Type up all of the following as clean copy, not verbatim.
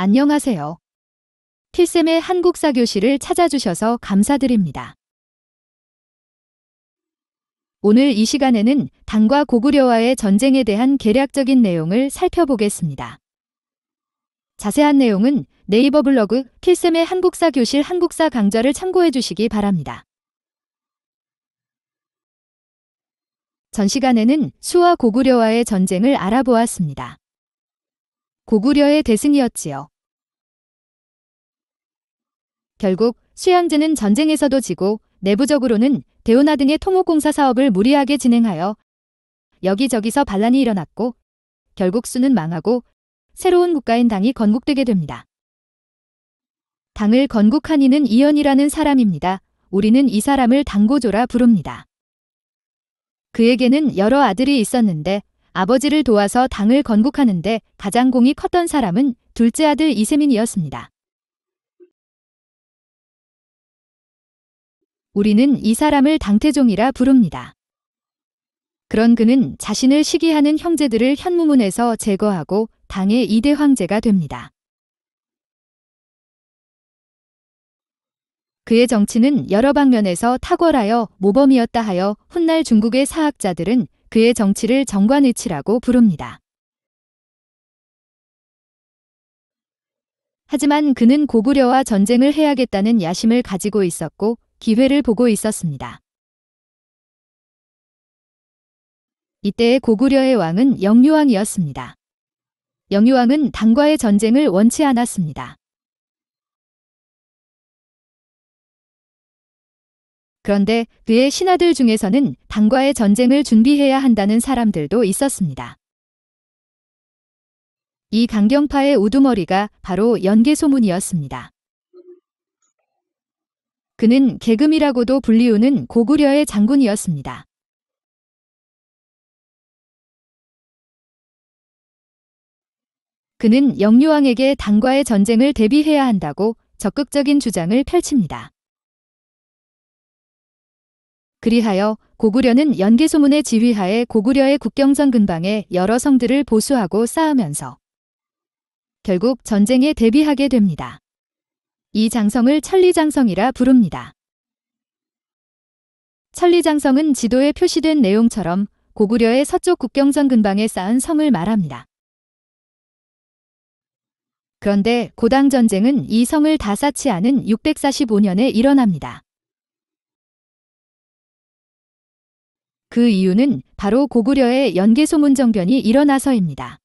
안녕하세요. 필쌤의 한국사 교실을 찾아주셔서 감사드립니다. 오늘 이 시간에는 당과 고구려와의 전쟁에 대한 개략적인 내용을 살펴보겠습니다. 자세한 내용은 네이버 블로그 필쌤의 한국사 교실 한국사 강좌를 참고해 주시기 바랍니다. 전 시간에는 수와 고구려와의 전쟁을 알아보았습니다. 고구려의 대승이었지요. 결국 수양제는 전쟁에서도 지고 내부적으로는 대운하 등의 토목공사 사업을 무리하게 진행하여 여기저기서 반란이 일어났고 결국 수는 망하고 새로운 국가인 당이 건국되게 됩니다. 당을 건국한 이는 이연이라는 사람입니다. 우리는 이 사람을 당고조라 부릅니다. 그에게는 여러 아들이 있었는데 아버지를 도와서 당을 건국하는데 가장 공이 컸던 사람은 둘째 아들 이세민이었습니다. 우리는 이 사람을 당태종이라 부릅니다. 그런 그는 자신을 시기하는 형제들을 현무문에서 제거하고 당의 2대 황제가 됩니다. 그의 정치는 여러 방면에서 탁월하여 모범이었다 하여 훗날 중국의 사학자들은 그의 정치를 정관의치라고 부릅니다. 하지만 그는 고구려와 전쟁을 해야겠다는 야심을 가지고 있었고 기회를 보고 있었습니다. 이때의 고구려의 왕은 영유왕이었습니다. 영유왕은 당과의 전쟁을 원치 않았습니다. 그런데 그의 신하들 중에서는 당과의 전쟁을 준비해야 한다는 사람들도 있었습니다. 이 강경파의 우두머리가 바로 연개소문이었습니다. 그는 계금이라고도 불리우는 고구려의 장군이었습니다. 그는 영유왕에게 당과의 전쟁을 대비해야 한다고 적극적인 주장을 펼칩니다. 그리하여 고구려는 연개소문의 지휘하에 고구려의 국경선 근방에 여러 성들을 보수하고 쌓으면서 결국 전쟁에 대비하게 됩니다. 이 장성을 천리장성이라 부릅니다. 천리장성은 지도에 표시된 내용처럼 고구려의 서쪽 국경선 근방에 쌓은 성을 말합니다. 그런데 고당 전쟁은 이 성을 다 쌓지 않은 645년에 일어납니다. 그 이유는 바로 고구려의 연개소문 정변이 일어나서입니다.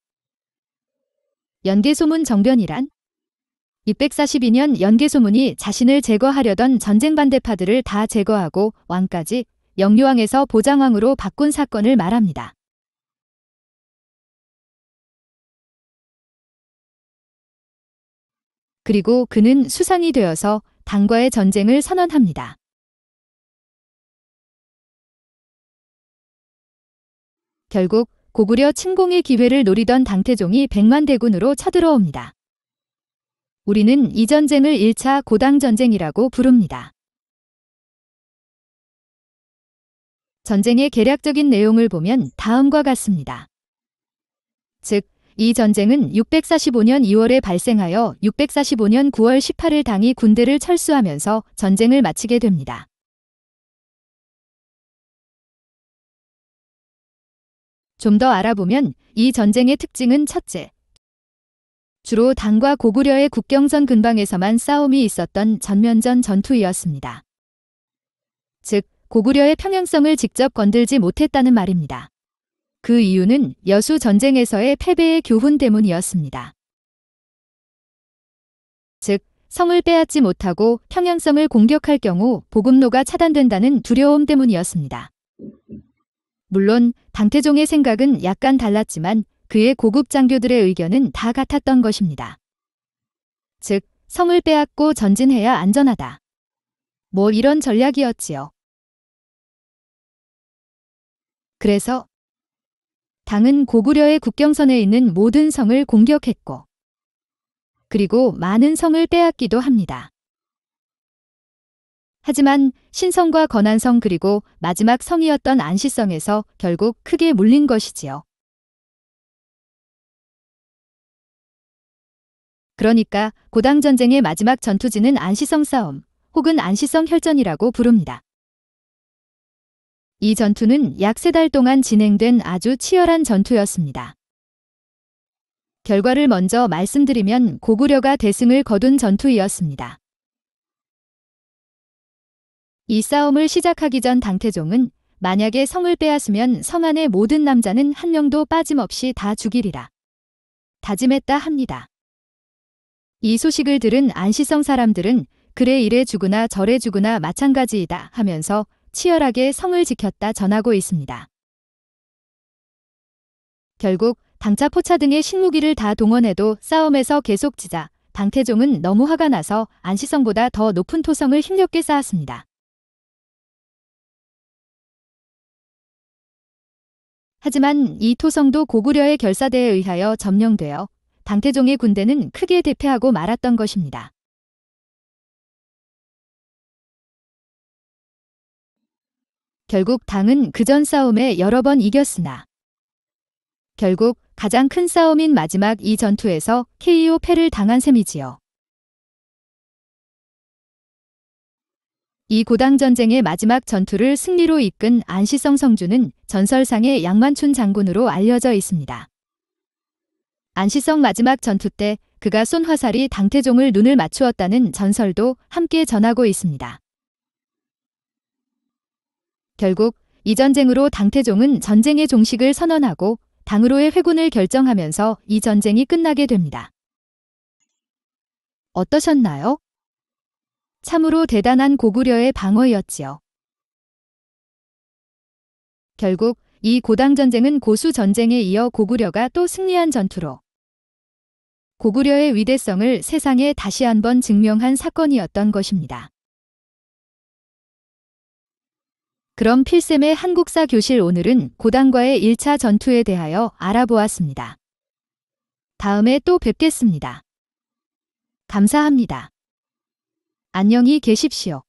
연개소문 정변이란 642년 연개소문이 자신을 제거하려던 전쟁 반대파들을 다 제거하고 왕까지 영유왕에서 보장왕으로 바꾼 사건을 말합니다. 그리고 그는 수상이 되어서 당과의 전쟁을 선언합니다. 결국 고구려 침공의 기회를 노리던 당태종이 100만 대군으로 쳐들어옵니다. 우리는 이 전쟁을 1차 고당전쟁이라고 부릅니다. 전쟁의 개략적인 내용을 보면 다음과 같습니다. 즉, 이 전쟁은 645년 2월에 발생하여 645년 9월 18일 당이 군대를 철수하면서 전쟁을 마치게 됩니다. 좀 더 알아보면 이 전쟁의 특징은 첫째, 주로 당과 고구려의 국경선 근방에서만 싸움이 있었던 전면전 전투이었습니다. 즉, 고구려의 평양성을 직접 건들지 못했다는 말입니다. 그 이유는 여수 전쟁에서의 패배의 교훈 때문이었습니다. 즉, 성을 빼앗지 못하고 평양성을 공격할 경우 보급로가 차단된다는 두려움 때문이었습니다. 물론 당태종의 생각은 약간 달랐지만 그의 고급 장교들의 의견은 다 같았던 것입니다. 즉, 성을 빼앗고 전진해야 안전하다. 뭐 이런 전략이었지요. 그래서 당은 고구려의 국경선에 있는 모든 성을 공격했고 그리고 많은 성을 빼앗기도 합니다. 하지만 신성과 건안성 그리고 마지막 성이었던 안시성에서 결국 크게 물린 것이지요. 그러니까 고당 전쟁의 마지막 전투지는 안시성 싸움 혹은 안시성 혈전이라고 부릅니다. 이 전투는 약 3달 동안 진행된 아주 치열한 전투였습니다. 결과를 먼저 말씀드리면 고구려가 대승을 거둔 전투이었습니다. 이 싸움을 시작하기 전 당태종은 만약에 성을 빼앗으면 성 안의 모든 남자는 한 명도 빠짐없이 다 죽이리라 다짐했다 합니다. 이 소식을 들은 안시성 사람들은 그래 이래 죽으나 저래 죽으나 마찬가지이다 하면서 치열하게 성을 지켰다 전하고 있습니다. 결국 당차 포차 등의 신무기를 다 동원해도 싸움에서 계속 지자 당태종은 너무 화가 나서 안시성보다 더 높은 토성을 힘겹게 쌓았습니다. 하지만 이 토성도 고구려의 결사대에 의하여 점령되어 당태종의 군대는 크게 대패하고 말았던 것입니다. 결국 당은 그전 싸움에 여러 번 이겼으나 결국 가장 큰 싸움인 마지막 이 전투에서 KO 패를 당한 셈이지요. 이 고당 전쟁의 마지막 전투를 승리로 이끈 안시성 성주는 전설상의 양만춘 장군으로 알려져 있습니다. 안시성 마지막 전투 때 그가 쏜 화살이 당태종을 눈을 맞추었다는 전설도 함께 전하고 있습니다. 결국 이 전쟁으로 당태종은 전쟁의 종식을 선언하고 당으로의 회군을 결정하면서 이 전쟁이 끝나게 됩니다. 어떠셨나요? 참으로 대단한 고구려의 방어였지요. 결국 이 고당 전쟁은 고수 전쟁에 이어 고구려가 또 승리한 전투로 고구려의 위대성을 세상에 다시 한번 증명한 사건이었던 것입니다. 그럼 필쌤의 한국사 교실 오늘은 고당과의 1차 전투에 대하여 알아보았습니다. 다음에 또 뵙겠습니다. 감사합니다. 안녕히 계십시오.